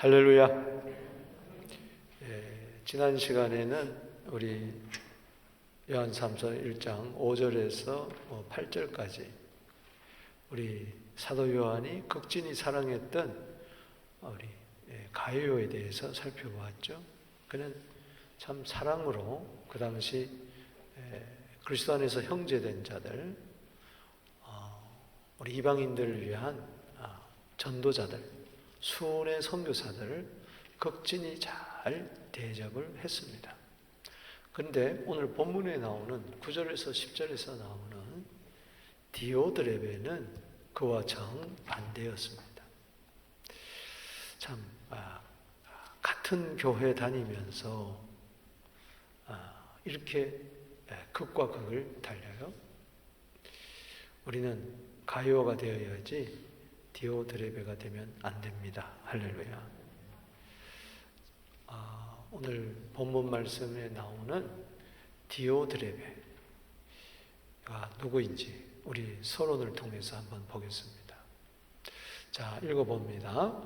할렐루야. 지난 시간에는 우리 요한삼서 1장 5절에서 8절까지 우리 사도 요한이 극진히 사랑했던 우리 가이오에 대해서 살펴보았죠. 그는 참 사랑으로 그 당시 그리스도 안에서 형제된 자들, 우리 이방인들을 위한 전도자들, 수훈의 선교사들을 극진히 잘 대접을 했습니다. 그런데 오늘 본문에 나오는 9절에서 10절에서 나오는 디오드레베는 그와 정반대였습니다. 참 같은 교회 다니면서 이렇게 극과 극을 달려요. 우리는 가이오가 되어야지 디오드레베가 되면 안 됩니다. 할렐루야. 오늘 본문 말씀에 나오는 디오드레베가 누구인지 우리 서론을 통해서 한번 보겠습니다. 자, 읽어봅니다.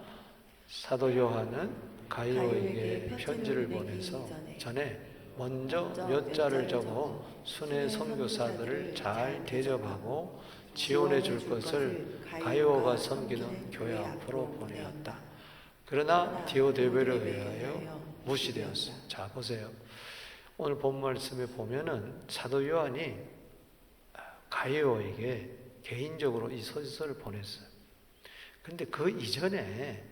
사도 요한은 가이오에게 편지를 보내서 전에 먼저 몇 자를 적어 순회 선교사들을 잘 대접하고 지원해 줄 것을 가이오가 섬기는 교회 앞으로 보내었다. 그러나 디오드레베를 위하여 무시되었어요. 자, 보세요. 오늘 본 말씀에 보면은 사도 요한이 가이오에게 개인적으로 이 서신서를 보냈어요. 그런데 그 이전에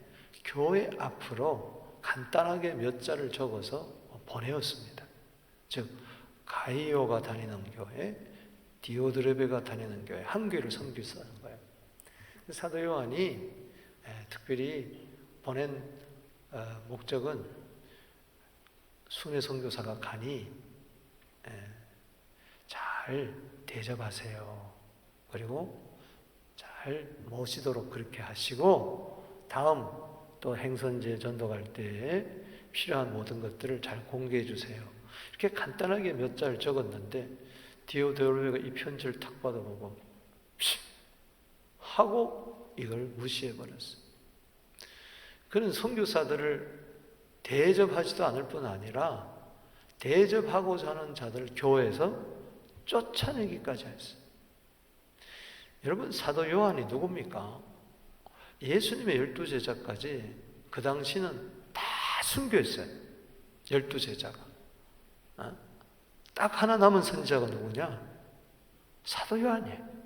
교회 앞으로 간단하게 몇 자를 적어서 보내었습니다. 즉 가이오가 다니는 교회, 디오드레베가 다니는 교회, 한 교회를 섬기는 거예요. 사도 요한이 특별히 보낸 목적은 순회 선교사가 가니 잘 대접하세요. 그리고 잘 모시도록 그렇게 하시고 다음 또 행선제 전도 갈 때에 필요한 모든 것들을 잘 공개해 주세요. 이렇게 간단하게 몇 잘 적었는데 디오드레베가 이 편지를 탁 받아보고 하고 이걸 무시해버렸어요. 그는 선교사들을 대접하지도 않을 뿐 아니라 대접하고자 하는 자들을 교회에서 쫓아내기까지 했어요. 여러분, 사도 요한이 누굽니까? 예수님의 12제자까지 그 당시는 다 순교했어요. 12제자가. 딱 하나 남은 선지자가 누구냐? 사도 요한이에요.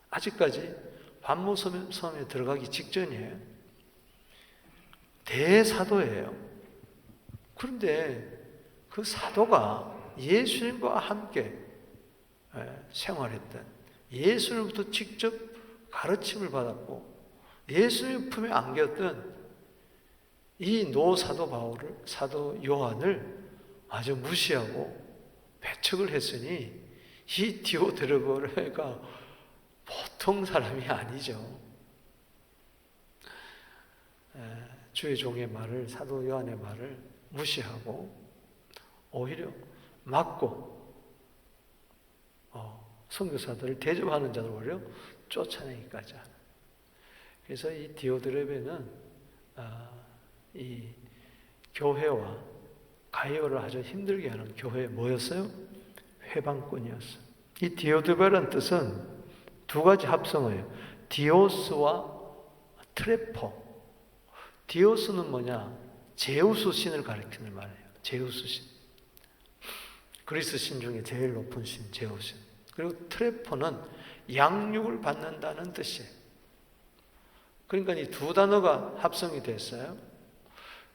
아직까지 반모섬에 들어가기 직전이에요. 대사도예요. 그런데 그 사도가 예수님과 함께 생활했던, 예수님부터 직접 가르침을 받았고 예수님 품에 안겼던 이 노사도 바울을, 사도 요한을 아주 무시하고 배척을 했으니 이 디오드레베가 보통 사람이 아니죠. 주의 종의 말을, 사도 요한의 말을 무시하고 오히려 막고 선교사들을 대접하는 자를 오히려 쫓아내기까지 하는. 그래서 이 디오드레베는 이 교회와 가이오를 아주 힘들게 하는 교회에 뭐였어요? 회방꾼이었어요. 이 디오드레베라는 뜻은 두 가지 합성어예요. 디오스와 트레포. 디오스는 뭐냐? 제우스 신을 가리키는 말이에요. 제우스 신. 그리스 신 중에 제일 높은 신, 제우스. 그리고 트레포는 양육을 받는다는 뜻이에요. 그러니까 이 두 단어가 합성이 됐어요.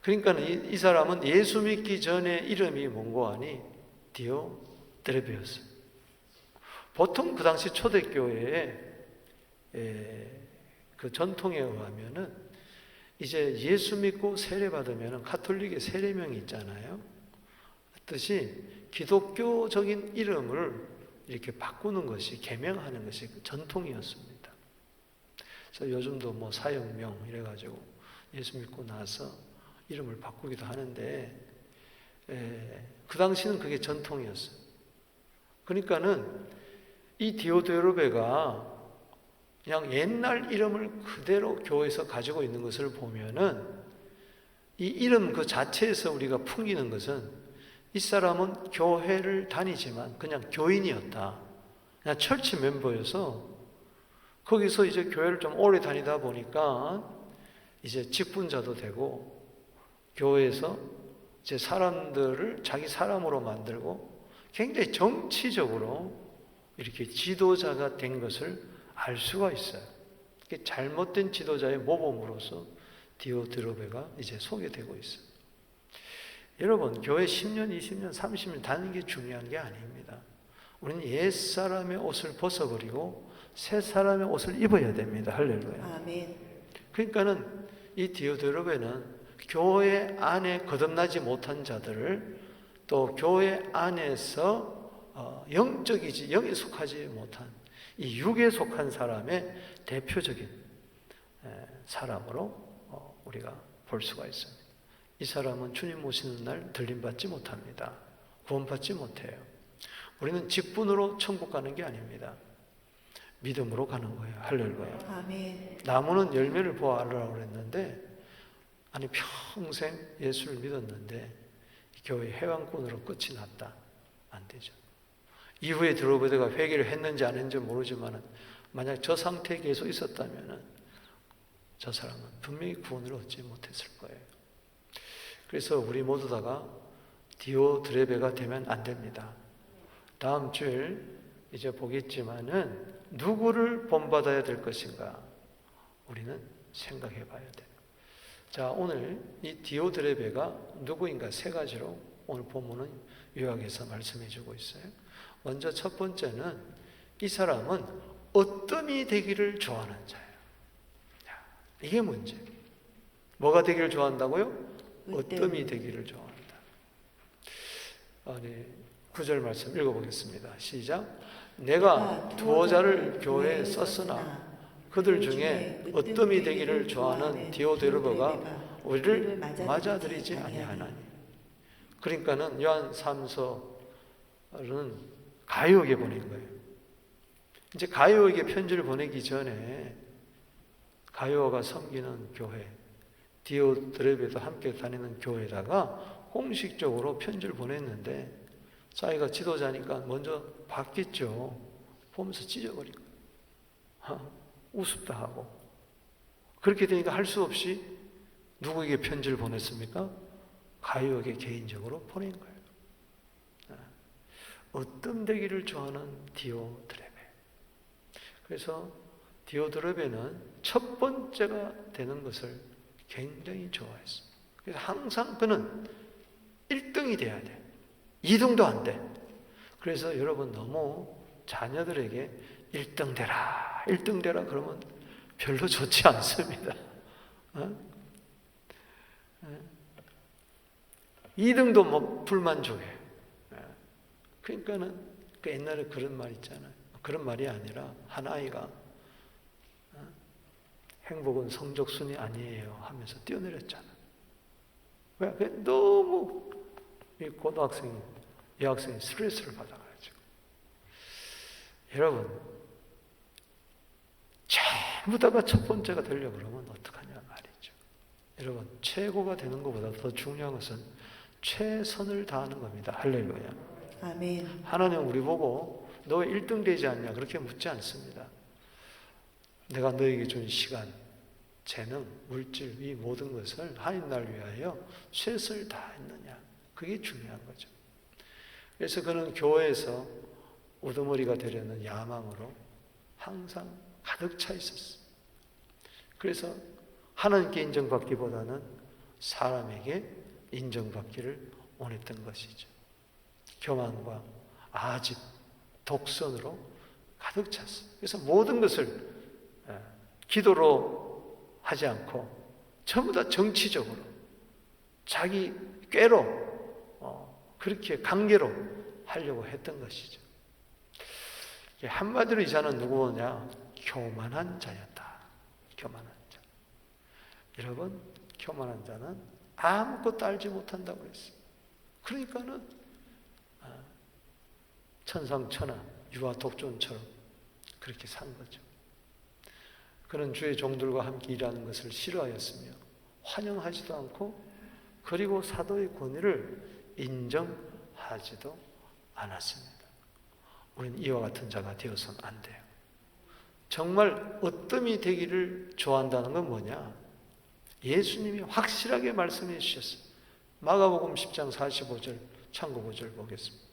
그러니까 이 사람은 예수 믿기 전에 이름이 뭔고 하니 디오드레베였어요. 보통 그 당시 초대교회의 그 전통에 의하면은 이제 예수 믿고 세례 받으면 가톨릭의 세례명이 있잖아요. 뜻이 기독교적인 이름을 이렇게 바꾸는 것이, 개명하는 것이 전통이었습니다. 그래서 요즘도 뭐 사형명 이래가지고 예수 믿고 나서 이름을 바꾸기도 하는데 그 당시는 그게 전통이었어요. 그러니까는 이 디오드레베가 그냥 옛날 이름을 그대로 교회에서 가지고 있는 것을 보면은 이 이름 그 자체에서 우리가 풍기는 것은 이 사람은 교회를 다니지만 그냥 교인이었다. 그냥 철치 멤버여서 거기서 이제 교회를 좀 오래 다니다 보니까 이제 직분자도 되고 교회에서 이제 사람들을 자기 사람으로 만들고 굉장히 정치적으로 이렇게 지도자가 된 것을 알 수가 있어요. 잘못된 지도자의 모범으로서 디오드레베가 이제 소개되고 있어요. 여러분, 교회 10년, 20년, 30년 다니는 게 중요한 게 아닙니다. 우리는 옛사람의 옷을 벗어버리고 새 사람의 옷을 입어야 됩니다. 할렐루야. 아멘. 그러니까는 이 디오드레베는 교회 안에 거듭나지 못한 자들을 또 교회 안에서 영적이지 영에 속하지 못한 이 육에 속한 사람의 대표적인 사람으로 우리가 볼 수가 있습니다. 이 사람은 주님 오시는 날 들림받지 못합니다. 구원받지 못해요. 우리는 직분으로 천국 가는 게 아닙니다. 믿음으로 가는 거예요. 할렐루야. 아멘. 나무는 열매를 보아라고 그랬는데 아니 평생 예수를 믿었는데 교회 해방꾼으로 끝이 났다. 안 되죠. 이후에 드로베드가 회개를 했는지 안 했는지 모르지만 만약 저 상태에 계속 있었다면 저 사람은 분명히 구원을 얻지 못했을 거예요. 그래서 우리 모두 다가 디오드레베가 되면 안 됩니다. 다음 주일 이제 보겠지만은 누구를 본받아야 될 것인가 우리는 생각해 봐야 돼요. 자, 오늘 이 디오드레베가 누구인가 세 가지로 오늘 본문은 요약해서 말씀해 주고 있어요. 먼저 첫 번째는 이 사람은 어뜸이 되기를 좋아하는 자예요. 이게 문제. 뭐가 되기를 좋아한다고요? 어뜸이 되기를 좋아한다. 아니, 9절 말씀 읽어보겠습니다. 시작. 내가 두어 자를 교회에 썼으나 그들 중에 어뜸이 되기를 좋아하는 디오드레베가 우리를 맞아들이지 아니하나니. 그러니까는 요한 3서는 가이오에게 보낸 거예요. 이제 가이오에게 편지를 보내기 전에 가이오가 섬기는 교회, 디오드레베도 함께 다니는 교회에다가 공식적으로 편지를 보냈는데 자기가 지도자니까 먼저 받겠죠. 보면서 찢어버린 거예요. 우습다 하고. 그렇게 되니까 할 수 없이 누구에게 편지를 보냈습니까? 가이오에게 개인적으로 보낸 거예요. 어뜸되기를 좋아하는 디오드레베. 그래서 디오드레베는 첫 번째가 되는 것을 굉장히 좋아했습니다. 그래서 항상 그는 1등이 돼야 돼. 2등도 안 돼. 그래서 여러분 너무 자녀들에게 1등 되라, 1등 되라 그러면 별로 좋지 않습니다. 2등도 뭐 불만족해. 그러니까는 그 옛날에 그런 말 있잖아요. 그런 말이 아니라 한 아이가 행복은 성적순이 아니에요 하면서 뛰어내렸잖아. 왜? 너무 고등학생이, 여학생이 스트레스를 받아가지고. 여러분, 전부 다가 첫 번째가 되려고 그러면 어떡하냐 말이죠. 여러분, 최고가 되는 것보다 더 중요한 것은 최선을 다하는 겁니다. 할렐루야. 아멘. 하나님 우리 보고 너 왜 1등 되지 않냐 그렇게 묻지 않습니다. 내가 너에게 준 시간, 재능, 물질 이 모든 것을 하나님 날 위하여 최선을 다했느냐 그게 중요한 거죠. 그래서 그는 교회에서 우두머리가 되려는 야망으로 항상 가득 차 있었어요. 그래서 하나님께 인정받기보다는 사람에게 인정받기를 원했던 것이죠. 교만과 아집, 독선으로 가득 찼어요. 그래서 모든 것을 기도로 하지 않고 전부 다 정치적으로 자기 꾀로 그렇게 관계로 하려고 했던 것이죠. 한마디로 이 자는 누구냐? 교만한 자였다. 교만한 자. 여러분, 교만한 자는 아무것도 알지 못한다고 그랬어요. 그러니까는 천상천하, 유아 독존처럼 그렇게 산 거죠. 그는 주의 종들과 함께 일하는 것을 싫어하였으며 환영하지도 않고 그리고 사도의 권위를 인정하지도 않았습니다. 우리는 이와 같은 자가 되어서는 안 돼요. 정말 어뜸이 되기를 좋아한다는 건 뭐냐? 예수님이 확실하게 말씀해 주셨어요. 마가복음 10장 45절 참고 구절 보겠습니다.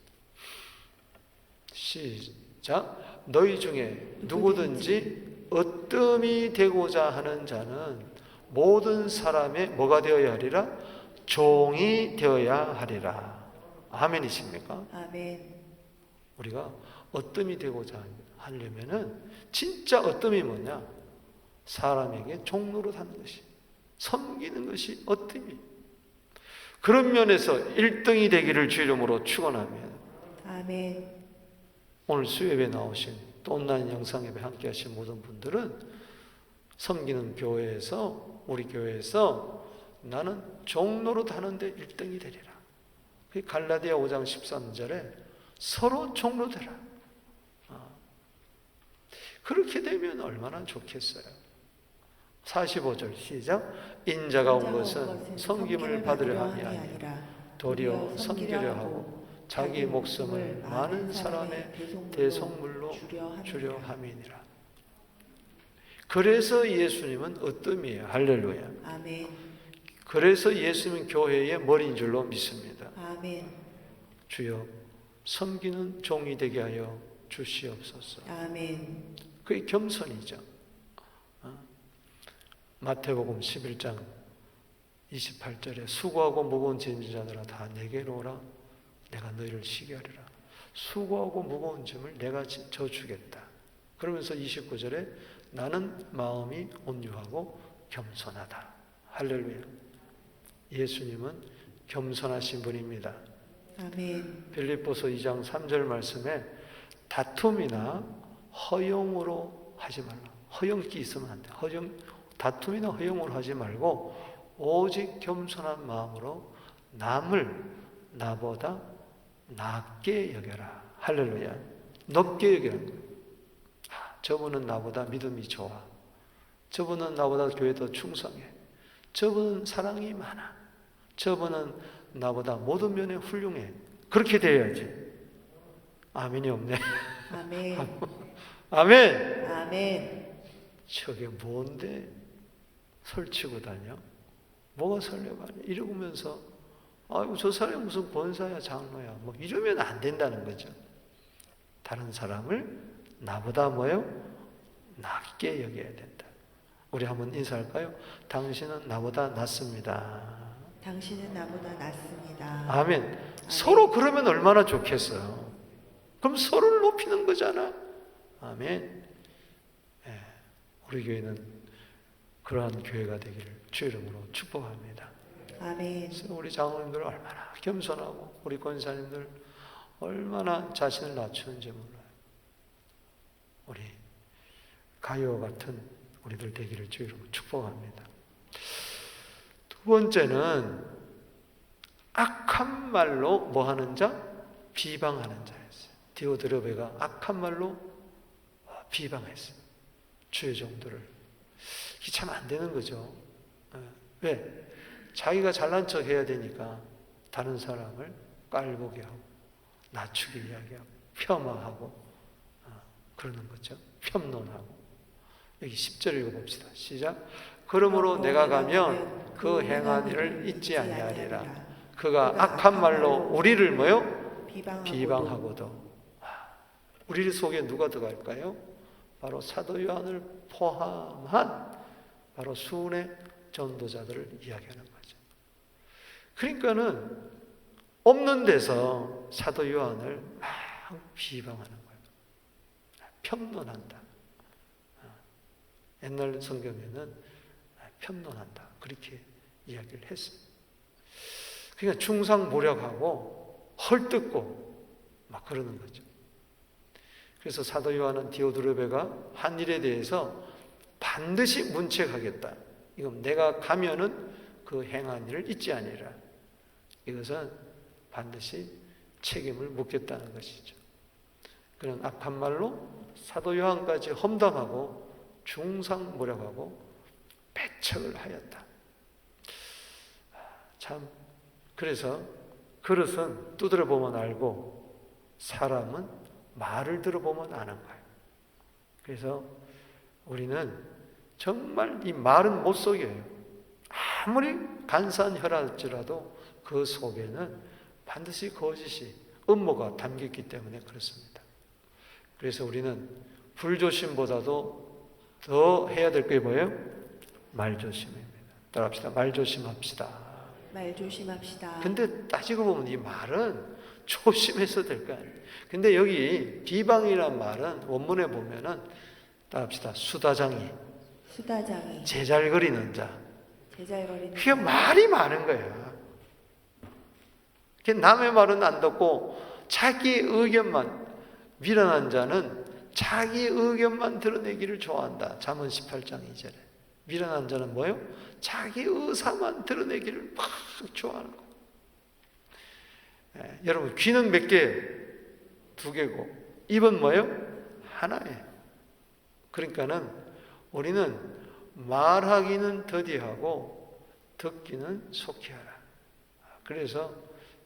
시작. 너희 중에 누구든지 어뜸이 되고자 하는 자는 모든 사람의 뭐가 되어야 하리라? 종이 되어야 하리라. 아멘이십니까? 아멘. 우리가 어뜸이 되고자 하려면은 진짜 어뜸이 뭐냐? 사람에게 종로로 사는 것이, 섬기는 것이 어뜸이. 그런 면에서 1등이 되기를 주 이름으로 축원하며 아멘. 오늘 수요예배 나오신 또 온라인 영상예배 함께 하신 모든 분들은 섬기는 교회에서, 우리 교회에서 나는 종로로 하는데 1등이 되리라. 갈라디아 5장 13절에 서로 종로 되라. 그렇게 되면 얼마나 좋겠어요. 45절 시작. 인자가 온 것은 섬김을 받으려 함이 아니라 도리어 섬기려 하고 자기 목숨을 많은 사람의 대속물로 주려 함이니라. 그래서 예수님은 어뜸이에요. 할렐루야. 아멘. 그래서 예수님은 교회의 머리인 줄로 믿습니다. 아멘. 주여 섬기는 종이 되게 하여 주시옵소서. 아멘. 그게 겸손이죠. 마태복음 11장 28절에 수고하고 무거운 짐진 자들아 다 내게로 오라. 내가 너희를 쉬게 하리라. 수고하고 무거운 짐을 내가 져 주겠다. 그러면서 29절에 나는 마음이 온유하고 겸손하다. 할렐루야. 예수님은 겸손하신 분입니다. 아멘. 빌립보서 2장 3절 말씀에 다툼이나 허용으로 하지 말라. 허영기 있으면 안 돼. 다툼이나 허용으로 하지 말고 오직 겸손한 마음으로 남을 나보다 낮게 여겨라. 할렐루야. 높게 여기는 거예요. 저분은 나보다 믿음이 좋아. 저분은 나보다 교회 더 충성해. 저분은 사랑이 많아. 저분은 나보다 모든 면에 훌륭해. 그렇게 돼야지. 아멘이 없네. 아멘. 아멘. 아멘. 저게 뭔데 설치고 다녀? 뭐가 설레가냐? 이러면서 아이고 저 사람이 무슨 권사야 장로야 뭐 이러면 안 된다는 거죠. 다른 사람을 나보다 뭐요? 낮게 여겨야 된다. 우리 한번 인사할까요? 당신은 나보다 낫습니다. 당신은 나보다 낫습니다. 아멘. 아멘. 서로 그러면 얼마나 좋겠어요. 그럼 서로를 높이는 거잖아. 아멘. 예, 우리 교회는 그러한 교회가 되기를 주 이름으로 축복합니다. 아멘. 그래서 우리 장로님들 얼마나 겸손하고 우리 권사님들 얼마나 자신을 낮추는지 몰라요. 우리 가요 같은 우리들 되기를 주 이름으로 축복합니다. 두 번째는 악한 말로 뭐 하는 자? 비방하는 자였어요. 디오드레베가 악한 말로 비방했어요. 주의 종들을. 이게 참 안 되는 거죠. 왜? 자기가 잘난 척 해야 되니까 다른 사람을 깔보게 하고 낮추게 이야기하고 폄하하고 그러는 거죠. 폄론하고. 여기 10절 읽어봅시다. 시작. 그러므로 내가 가면 그 행한 일을 잊지 아니하리라. 그가 악한 말로 우리를 뭐요? 비방하고도. 우리 속에 누가 들어갈까요? 바로 사도 요한을 포함한 바로 수훈의 전도자들을 이야기하는 거죠. 그러니까는 없는 데서 사도 요한을 막 비방하는 거예요. 폄론한다. 옛날 성경에는 폄론한다. 그렇게 이야기를 했어요. 그러니까 충상모략하고 헐뜯고 막 그러는 거죠. 그래서 사도 요한은 디오드레베가 한 일에 대해서 반드시 문책하겠다. 이건 내가 가면은 그 행한 일을 잊지 아니라. 이것은 반드시 책임을 묻겠다는 것이죠. 그런 악한 말로 사도 요한까지 험담하고 충상모략하고 배척을 하였다. 참, 그래서 그릇은 두드려 보면 알고 사람은 말을 들어보면 아는 거예요. 그래서 우리는 정말 이 말은 못 속여요. 아무리 간사한 혀랄지라도 그 속에는 반드시 거짓이, 음모가 담겼기 때문에 그렇습니다. 그래서 우리는 불조심보다도 더 해야 될 게 뭐예요? 말조심입니다. 따라합시다. 말조심합시다. 말 조심합시다. 근데 따지고 보면 이 말은 조심해서 될 거 아니에요. 근데 여기 비방이란 말은 원문에 보면은 따라합시다. 수다장이, 수다장이, 제잘거리는 자. 제잘거리는 그게 말이 많은 거야. 남의 말은 안 듣고 자기 의견만, 미련한 자는 자기 의견만 드러내기를 좋아한다. 잠언 18장 2절에. 미련한 자는 뭐예요? 자기 의사만 드러내기를 막 좋아하는 거. 여러분, 귀는 몇 개? 2개고, 입은 뭐예요? 하나예요. 그러니까는 우리는 말하기는 더디하고 듣기는 속히 하라. 그래서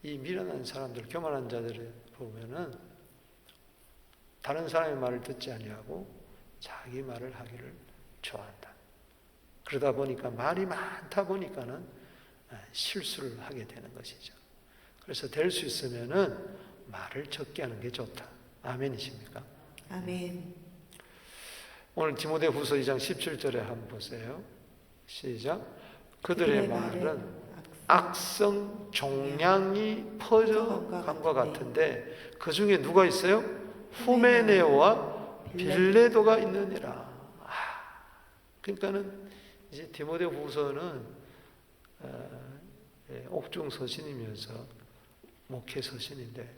이 미련한 사람들, 교만한 자들을 보면은 다른 사람의 말을 듣지 아니하고 자기 말을 하기를 좋아한다. 그러다 보니까 말이 많다 보니까는 실수를 하게 되는 것이죠. 그래서 될 수 있으면은 말을 적게 하는 게 좋다. 아멘이십니까? 아멘. 오늘 디모데후서 2장 17절에 한번 보세요. 시작. 그들의 말은 악성 종량이 퍼져간 것 같은데 그 중에 누가 있어요? 후메네오와 빌레도가 있느니라. 그러니까는 이제 디모데후서는 옥중 서신이면서 목회 서신인데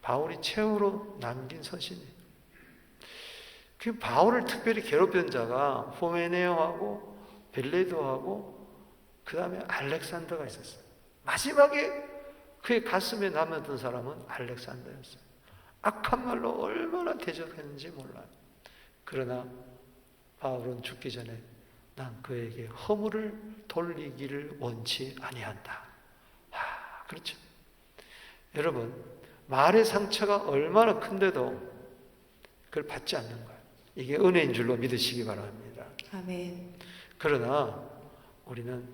바울이 최후로 남긴 서신이에요. 그 바울을 특별히 괴롭힌 자가 후메네오하고 빌레도하고 그 다음에 알렉산더가 있었어요. 마지막에 그의 가슴에 남았던 사람은 알렉산더였어요. 악한 말로 얼마나 대적했는지 몰라요. 그러나 바울은 죽기 전에 난 그에게 허물을 돌리기를 원치 아니한다. 그렇죠. 여러분, 말의 상처가 얼마나 큰데도 그걸 받지 않는 거예요. 이게 은혜인 줄로 믿으시기 바랍니다. 아멘. 그러나 우리는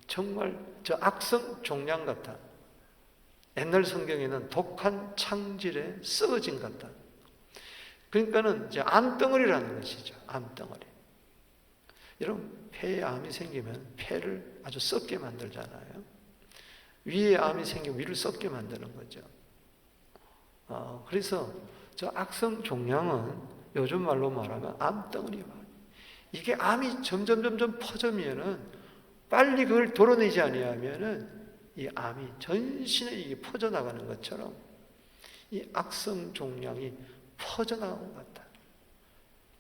정말 저 악성 종량 같아. 옛날 성경에는 독한 창질에 썩어진 같다. 그러니까는 이제 암덩어리라는 것이죠. 암덩어리. 여러분, 폐에 암이 생기면 폐를 아주 썩게 만들잖아요. 위에 암이 생기면 위를 썩게 만드는 거죠. 그래서 저 악성 종양은 요즘 말로 말하면 암덩어리 말. 이게 암이 점점 퍼지면은 빨리 그걸 도려내지 아니하면은 이 암이 전신에 이게 퍼져나가는 것처럼 이 악성 종양이 퍼져나가는 것 같다.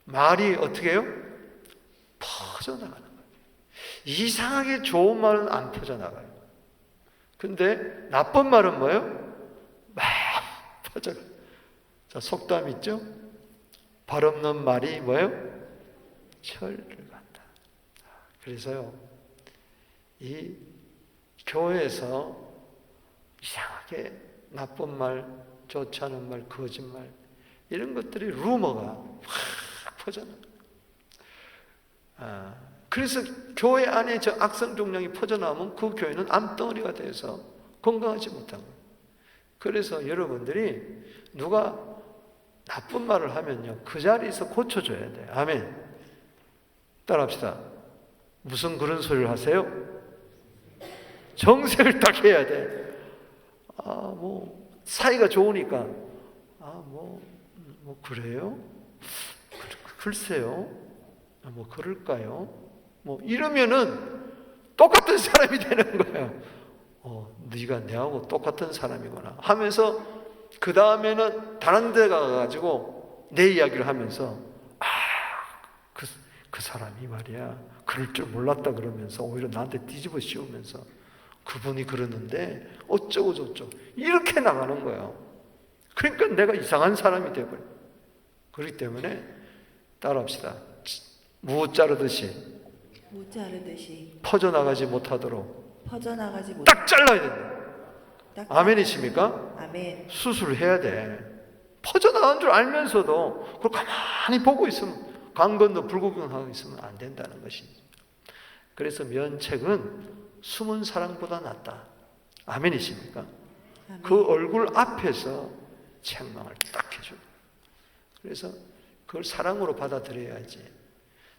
말이 어떻게 해요? 퍼져나가는 거예요. 이상하게 좋은 말은 안 퍼져나가요. 근데 나쁜 말은 뭐예요? 막 퍼져가요. 자, 속담 있죠? 발 없는 말이 뭐예요? 철을 간다. 그래서요, 이 교회에서 이상하게 나쁜 말, 좋지 않은 말, 거짓말 이런 것들이 루머가 확 퍼져나가요. 그래서 교회 안에 저 악성 종량이 퍼져나오면 그 교회는 암덩어리가 돼서 건강하지 못한 거예요. 그래서 여러분들이 누가 나쁜 말을 하면요, 그 자리에서 고쳐줘야 돼요. 아멘. 따라합시다. 무슨 그런 소리를 하세요? 정색을 딱 해야 돼. 사이가 좋으니까. 그래요? 글쎄요. 그럴까요? 이러면은 똑같은 사람이 되는 거예요. 네가 내하고 똑같은 사람이구나 하면서 그 다음에는 다른 데 가가지고 내 이야기를 하면서 그 사람이 말이야 그럴 줄 몰랐다 그러면서 오히려 나한테 뒤집어 씌우면서 그분이 그러는데 어쩌고 저쩌고 이렇게 나가는 거예요. 그러니까 내가 이상한 사람이 되어버려. 그렇기 때문에 따라합시다. 무엇 자르듯이 못 자르듯이 퍼져나가지 못하도록 퍼져나가지 못. 딱 잘라야 된다. 딱 아멘이십니까? 아멘. 수술해야 돼. 퍼져나간 줄 알면서도 그걸 가만히 보고 있으면, 강 건너 불구경하고 있으면 안 된다는 것이죠. 그래서 면책은 숨은 사랑보다 낫다. 아멘이십니까? 아멘. 그 얼굴 앞에서 책망을 딱 해줘. 그래서 그걸 사랑으로 받아들여야지.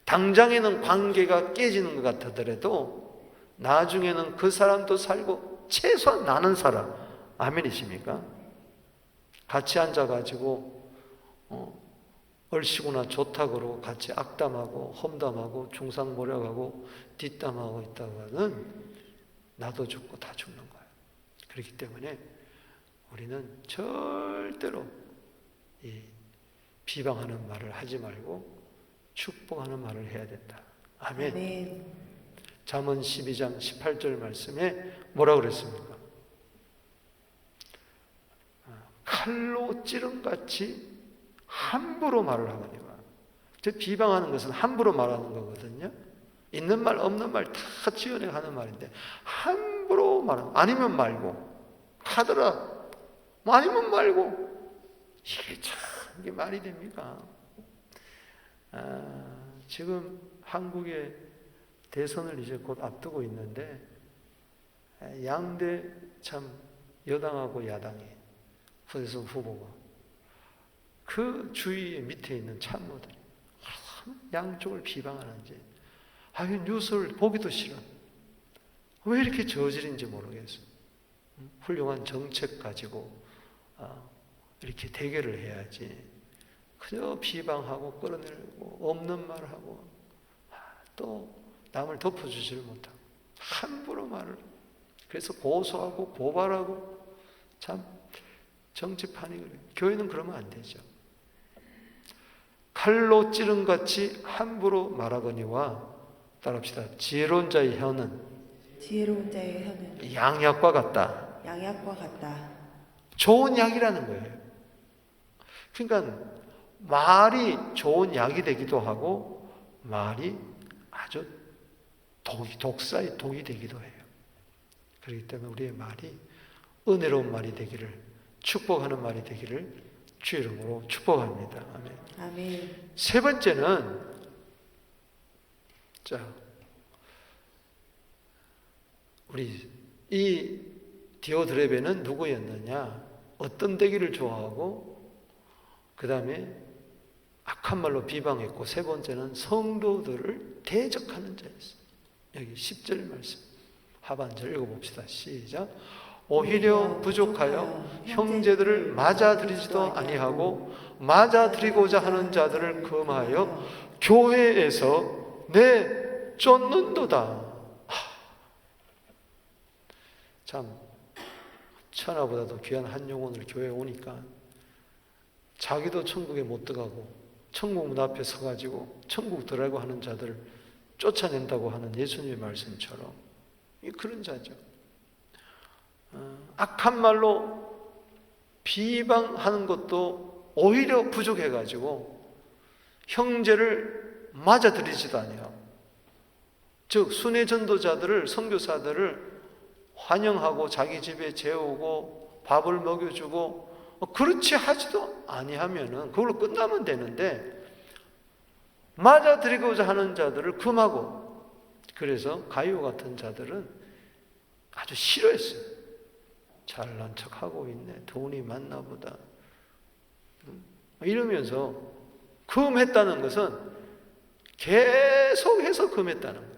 당장에는 관계가 깨지는 것 같더라도 나중에는 그 사람도 살고 최소한 나는 살아. 아멘이십니까? 같이 앉아가지고 얼씨구나 좋다고 같이 악담하고 험담하고 중상모략하고 뒷담하고 있다가는 나도 죽고 다 죽는 거예요. 그렇기 때문에 우리는 절대로 이 비방하는 말을 하지 말고 축복하는 말을 해야 된다. 아멘. 아멘. 잠언 12장 18절 말씀에 뭐라 그랬습니까? 칼로 찌름같이 함부로 말을 하거니와. 즉 비방하는 것은 함부로 말하는 거거든요. 있는 말 없는 말 다 지어내 하는 말인데 함부로 말하는, 아니면 말고 하더라 뭐 아니면 말고, 이게 참 이게 말이 됩니까? 지금 한국의 대선을 이제 곧 앞두고 있는데 양대 참 여당하고 야당이 대선 후보가 그 주위 밑에 있는 참모들이 양쪽을 비방하는지 뉴스를 보기도 싫어. 왜 이렇게 저질인지 모르겠어. 훌륭한 정책 가지고 이렇게 대결을 해야지. 그저 비방하고 끌어내리고 없는 말하고 또 남을 덮어주지를 못하고 함부로 말을, 그래서 고소하고 고발하고 참 정치판이 그래요. 교회는 그러면 안 되죠. 칼로 찌른같이 함부로 말하거니와, 따라합시다. 지혜로운 자의 혀는 지혜로운 자의 혀는 양약과 같다. 양약과 같다. 좋은 약이라는 거예요. 그러니까 말이 좋은 약이 되기도 하고 말이 아주 독사의 독이 되기도 해요. 그렇기 때문에 우리의 말이 은혜로운 말이 되기를, 축복하는 말이 되기를 주 이름으로 축복합니다. 아멘. 아멘. 세 번째는, 자, 우리 이 디오드레베는 누구였느냐? 어떤 되기를 좋아하고, 그 다음에 악한 말로 비방했고, 세 번째는 성도들을 대적하는 자였어요. 여기 10절 말씀 하반절 읽어봅시다. 시작. 오히려 부족하여 형제들을 맞아들이지도 아니하고 맞아들이고자 하는 자들을 금하여 교회에서 내쫓는도다. 참 천하보다도 귀한 한 영혼을 교회에 오니까 자기도 천국에 못 들어가고 천국 문 앞에 서가지고 천국 들어가고 하는 자들을 쫓아낸다고 하는 예수님의 말씀처럼 그런 자죠. 악한 말로 비방하는 것도 오히려 부족해가지고 형제를 맞아들이지도 않아요. 즉 순회 전도자들을, 선교사들을 환영하고 자기 집에 재우고 밥을 먹여주고 그렇지 하지도 아니하면은 그걸로 끝나면 되는데, 맞아들이고자 하는 자들을 금하고, 그래서 가이오 같은 자들은 아주 싫어했어요. 잘난 척하고 있네, 돈이 많나 보다 이러면서 금했다는 것은 계속해서 금했다는 거예요.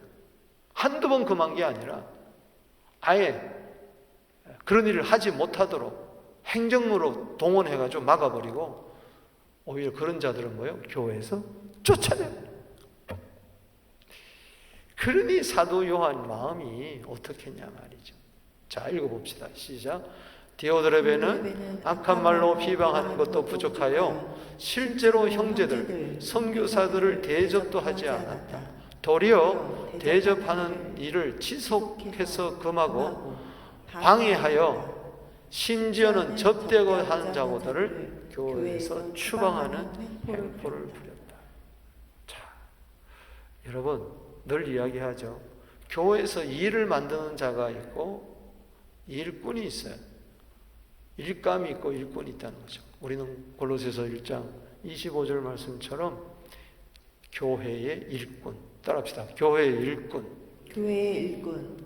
한두 번 금한 게 아니라 아예 그런 일을 하지 못하도록 행정으로 동원해가지고 막아버리고, 오히려 그런 자들은 뭐예요? 교회에서 쫓아내요. 그러니 사도 요한 마음이 어떻겠냐 말이죠. 자, 읽어봅시다. 시작. 디오드레베는 악한 말로 비방하는 것도 부족하여 실제로 형제들, 선교사들을 대접도 하지 않았다. 도리어 대접하는 일을 지속해서 금하고 방해하여 심지어는 접대고 하는 자들을 교회에서 추방하는 횡포를 부렸다. 자, 여러분 늘 이야기하죠. 교회에서 일을 만드는 자가 있고 일꾼이 있어요. 일감이 있고 일꾼이 있다는 거죠. 우리는 골로새서 1장 25절 말씀처럼 교회의 일꾼, 따라합시다. 교회의 일꾼. 교회의 일꾼.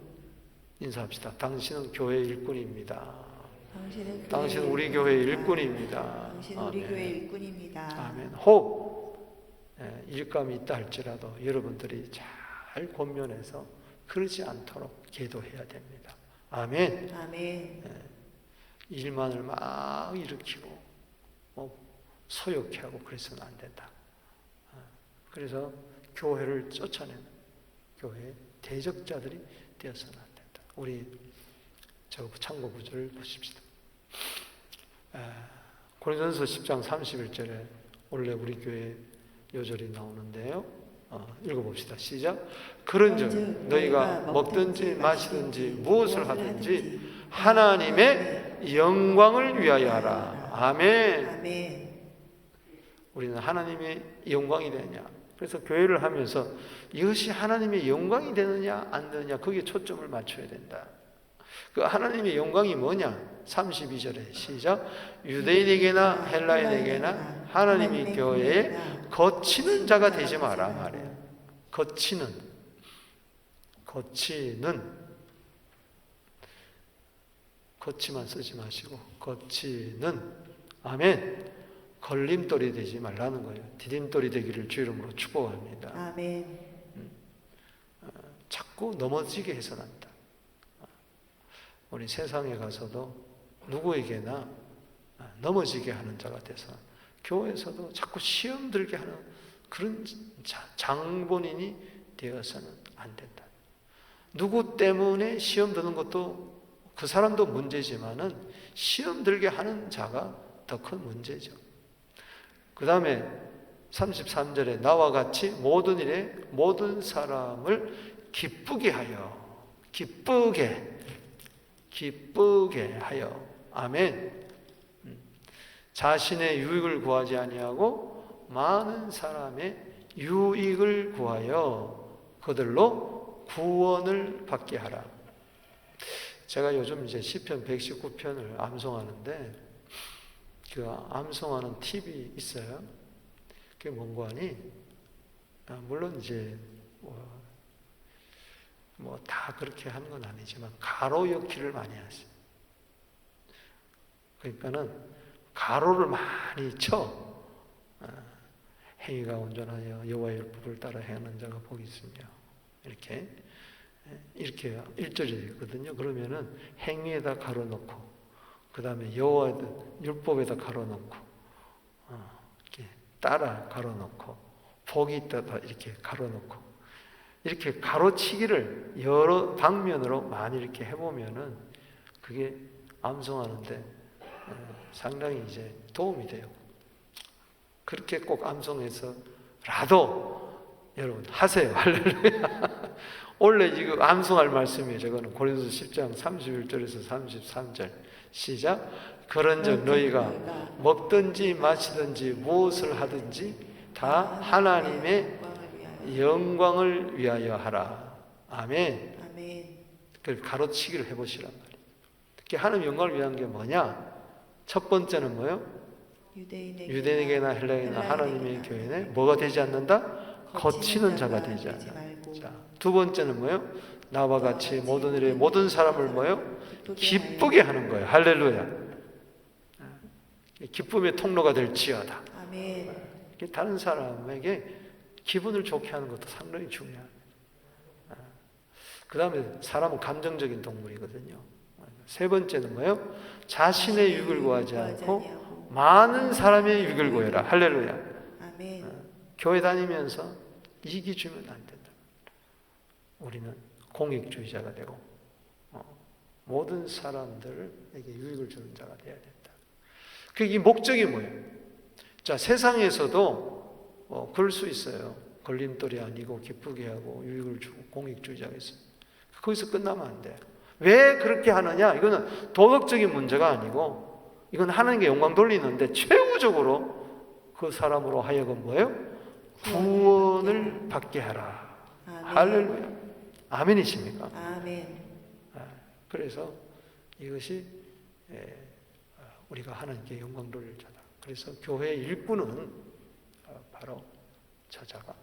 인사합시다. 당신은 교회의 일꾼입니다. 당신은 우리 교회의 일꾼입니다. 당신은 우리 아멘. 교회의 일꾼입니다. 아멘. 혹 일감이 있다 할지라도 여러분들이 잘 권면해서 그러지 않도록 기도해야 됩니다. 아멘. 아멘. 일만을 막 일으키고 소욕해 하고 그래서는 안 된다. 그래서 교회를 쫓아내는 교회의 대적자들이 되어서는 안 된다. 우리 저 참고 구절을 보십시다. 고린도전서 10장 31절에 원래 우리 교회 요절이 나오는데요. 읽어봅시다. 시작. 그런즉 너희가 먹든지 마시든지 무엇을 하든지 하나님의 영광을 위하여 하라. 아멘. 아멘. 우리는 하나님의 영광이 되느냐. 그래서 교회를 하면서 이것이 하나님의 영광이 되느냐 안 되느냐 거기에 초점을 맞춰야 된다. 그 하나님의 영광이 뭐냐? 32절에 시작. 유대인에게나 헬라인에게나 하나님이 교회에 거치는 자가 되지 마라 말이에요. 거치만 쓰지 마시고 거치는 아멘. 걸림돌이 되지 말라는 거예요. 디딤돌이 되기를 주 이름으로 축복합니다. 아멘. 자꾸 넘어지게 해서는 안 된다. 우리 세상에 가서도 누구에게나 넘어지게 하는 자가 돼서 교회에서도 자꾸 시험 들게 하는 그런 장본인이 되어서는 안 된다. 누구 때문에 시험 드는 것도 그 사람도 문제지만은 시험 들게 하는 자가 더 큰 문제죠. 그 다음에 33절에 나와 같이 모든 일에 모든 사람을 기쁘게 하여 아멘. 자신의 유익을 구하지 아니하고 많은 사람의 유익을 구하여 그들로 구원을 받게 하라. 제가 요즘 이제 시편 119편을 암송하는데 그 암송하는 팁이 있어요. 그게 뭔가 하니 물론 이제 뭐 다 그렇게 하는 건 아니지만 가로역기를 많이 하세요. 그러니까는 가로를 많이 쳐. 행위가 온전하여 여호와의 율법을 따라 행하는 자가 복이 있으며 이렇게 1절이 있거든요. 그러면은 행위에다 가로 넣고 그 다음에 여호와의 율법에다 가로 넣고 이렇게 따라 가로 넣고 복이 있다 이렇게 가로 넣고 이렇게 가로치기를 여러 방면으로 많이 이렇게 해보면은 그게 암송하는데 상당히 이제 도움이 돼요. 그렇게 꼭 암송해서라도 여러분 하세요. 할렐루야. 원래 이거 암송할 말씀이에요. 저거는 고린도서 10장 31절에서 33절 시작. 그런즉 너희가 먹든지 마시든지 무엇을 하든지 다 하나님의 영광을 위하여 하라. 아멘. 아멘. 그걸 가로치기를 해보시란 말이에요. 특히 하나님 영광을 위한 게 뭐냐? 첫 번째는 뭐예요? 유대인에게나 헬라인에게나 하나님의 교회에 뭐가 되지 않는다? 거치는 자가 되지 않는다. 자, 두 번째는 뭐예요? 나와 같이 모든 일에 모든 사람을 뭐예요? 기쁘게 하는 거예요. 할렐루야. 기쁨의 통로가 될지어다. 아멘. 다른 사람에게 기분을 좋게 하는 것도 상당히 중요합니다. 그 다음에 사람은 감정적인 동물이거든요. 세 번째는 뭐예요? 자신의 유익을 구하지 않고 많은 사람의 유익을 구해라. 할렐루야. 아멘. 교회 다니면서 이익이 주면 안 된다. 우리는 공익주의자가 되고 모든 사람들에게 유익을 주는 자가 되어야 된다. 이 목적이 뭐예요? 자, 세상에서도 그럴 수 있어요. 걸림돌이 아니고 기쁘게 하고 유익을 주고 공익주의자가 있어요. 거기서 끝나면 안 돼요. 왜 그렇게 하느냐? 이거는 도덕적인 문제가 아니고 이건 하나님께 영광 돌리는데 최우적으로 그 사람으로 하여금 뭐예요? 구원을 받게 하라. 아멘. 할렐루야. 아멘이십니까? 아멘. 그래서 이것이 우리가 하나님께 영광 돌릴 자다. 그래서 교회의 일꾼은 바로 저자가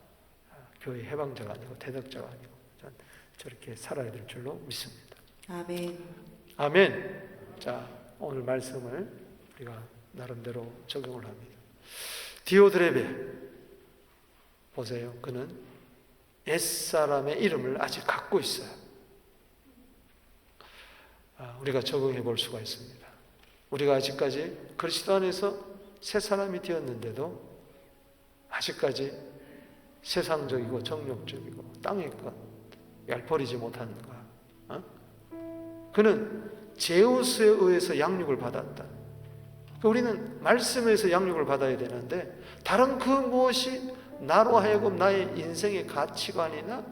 교회 해방자가 아니고 대덕자가 아니고 저렇게 살아야 될 줄로 믿습니다. 아멘. 아멘. 자, 오늘 말씀을 우리가 나름대로 적용을 합니다. 디오드레베 보세요. 그는 옛사람의 이름을 아직 갖고 있어요. 우리가 적용해 볼 수가 있습니다. 우리가 아직까지 그리스도 안에서 새 사람이 되었는데도 아직까지 세상적이고 정욕적이고 땅의 것 얄버리지 못하는가? 그는 제우스에 의해서 양육을 받았다. 우리는 말씀에서 양육을 받아야 되는데 다른 그 무엇이 나로 하여금 나의 인생의 가치관이나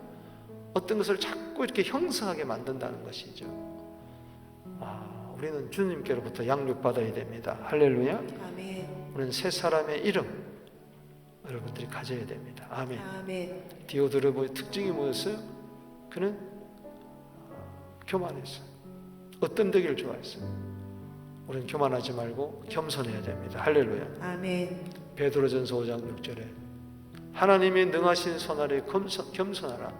어떤 것을 자꾸 이렇게 형성하게 만든다는 것이죠. 우리는 주님께로부터 양육받아야 됩니다. 할렐루야. 아멘. 우리는 새 사람의 이름 여러분들이 가져야 됩니다. 아멘. 아멘. 디오드레베의 특징이 뭐였어요? 그는 교만했어요. 어떤 되기를 좋아했어요. 우리는 교만하지 말고 겸손해야 됩니다. 할렐루야. 아멘. 베드로전서 5장 6절에 하나님의 능하신 손 아래 겸손하라.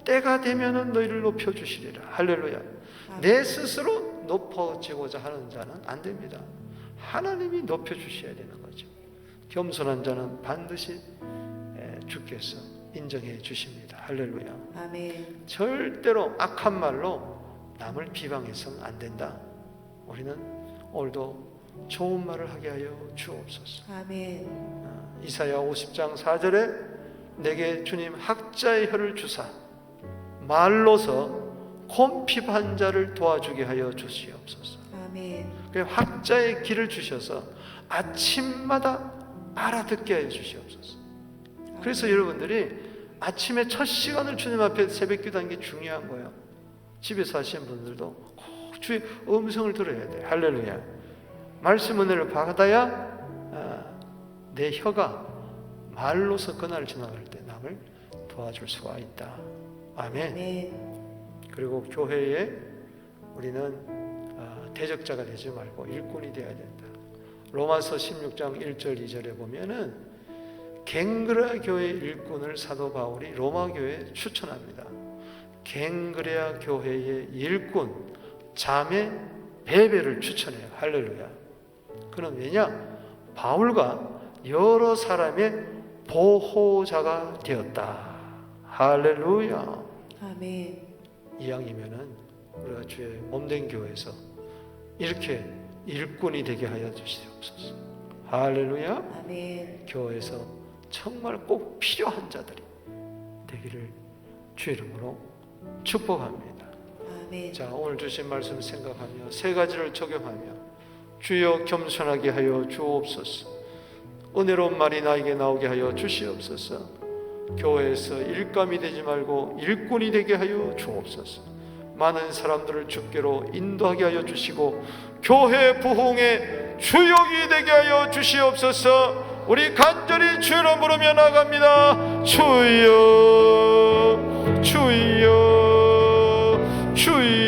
때가 되면은 너희를 높여주시리라. 할렐루야. 내 스스로 높아지고자 하는 자는 안 됩니다. 하나님이 높여주셔야 되는 거죠. 겸손한 자는 반드시 주께서 인정해 주십니다. 할렐루야. 아멘. 절대로 악한 말로 남을 비방해서는 안 된다. 우리는 오늘도 좋은 말을 하게 하여 주옵소서. 아멘. 이사야 50장 4절에 내게 주님 학자의 혀를 주사 말로서 곰핍한 자를 도와주게 하여 주시옵소서. 아멘. 학자의 길을 주셔서 아침마다 알아듣게 하여 주시옵소서. 그래서 여러분들이 아침에 첫 시간을 주님 앞에 새벽 기도하는 게 중요한 거예요. 집에서 하시는 분들도 꼭 주의 음성을 들어야 돼요. 할렐루야. 말씀 은혜를 받아야 내 혀가 말로서 그날을 지나갈 때 남을 도와줄 수가 있다. 아멘. 아멘. 그리고 교회에 우리는 대적자가 되지 말고 일꾼이 되어야 된다. 로마서 16장 1절 2절에 보면은 갱그레아 교회 일꾼을 사도 바울이 로마 교회에 추천합니다. 갱그레아 교회의 일꾼 자매 베베를 추천해요. 할렐루야. 그는 왜냐? 바울과 여러 사람의 보호자가 되었다. 할렐루야. 아멘. 이왕이면은 우리가 주의 몸된 교회에서 이렇게 일꾼이 되게 하여 주시옵소서. 할렐루야. 아멘. 교회에서 정말 꼭 필요한 자들이 되기를 주 이름으로 축복합니다. 아멘. 자, 오늘 주신 말씀 생각하며 세 가지를 적용하며 주여 겸손하게 하여 주옵소서. 은혜로운 말이 나에게 나오게 하여 주시옵소서. 교회에서 일감이 되지 말고 일꾼이 되게 하여 주옵소서. 많은 사람들을 주께로 인도하게 하여 주시고 교회 부흥의 주역이 되게 하여 주시옵소서. 우리 간절히 주 이름 부르며 나갑니다. 주여 주여 주여.